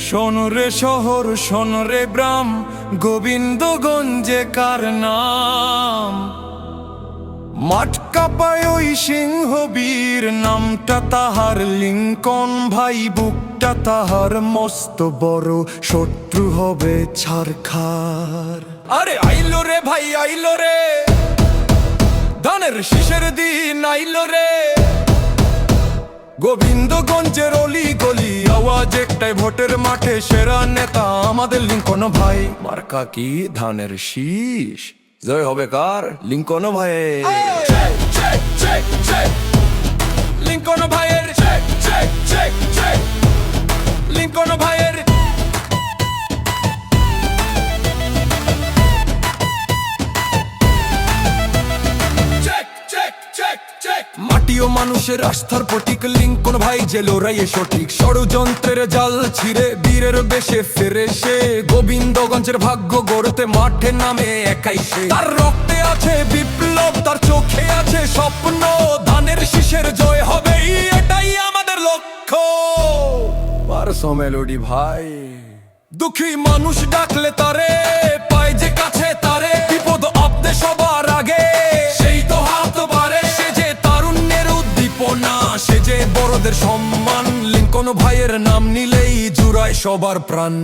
শোন রে শহর শোন রে গ্রাম, গোবিন্দগঞ্জে কার নাম। মাঠ কাঁপায় ওই সিংহ বীর, নামটা তাহার লিঙ্কন ভাই, বুকটা তাহার মস্ত বড়, শত্রু হবে ছারখার। আরে আইলো রে ভাই আইলো রে, ধানের শীষের দিন আইলো রে। গোবিন্দগঞ্জের অলি গলি আওয়াজ একটাই, ভোটের মাঠে সেরা নেতা আমাদের লিঙ্কন ভাই। মার্কা কি ধানের শীষ, জয় হবে কার? লিঙ্কন ভাইয়ের। লিঙ্কন ভাইয়ের, লিঙ্কন ভাইয়ের। মাটি ও মানুষের আস্থার প্রতীক লিঙ্কন ভাই, যে লড়াইয়ে সঠিক, ষড়যন্ত্রের জাল ছিঁড়ে বীরের বেশে ফেরে সে। গোবিন্দগঞ্জের ভাগ্য গড়তে মাঠে নামে একাই সে। তার রক্তে আছে বিপ্লব, তার চোখে আছে স্বপ্ন, ধানের শীষের জয় হবে এটাই আমাদের লক্ষ্য। পারসো মেলোডি ভাই। দুঃখী মানুষ ডাকলে তারে পায় যে কাছে তারে, বিপদ আপদে সবার আগে সেই তো হাত বাড়ে। সে যে তারুণ্যের উদ্দীপনা, সে যে বড়দের সম্মান, লিঙ্কন ভাইয়ের নাম নিলেই জুড়ায় সবার প্রাণ।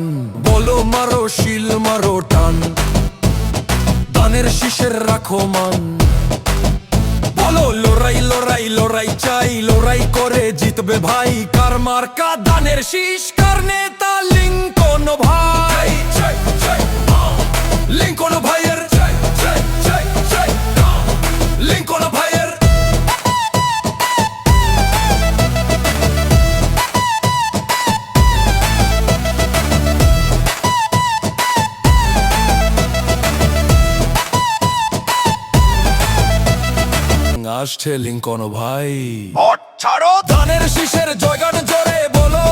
বলো মারো শিল মারো টান, ধানের শীষের রাখো মান। বলো লড়াই লড়াই লড়াই চাই, লড়াই করে জিতবে ভাই। কার মার্কা ধানের শীষ, কার নেতা লিঙ্কন ভাই। লিঙ্কন ভাইয়ের, লিঙ্কন ভাইয়ের। আসছে লিঙ্কন ভাই। ভোট ছাড়ো, ধানের শীষের জয়গান জোরে বলো।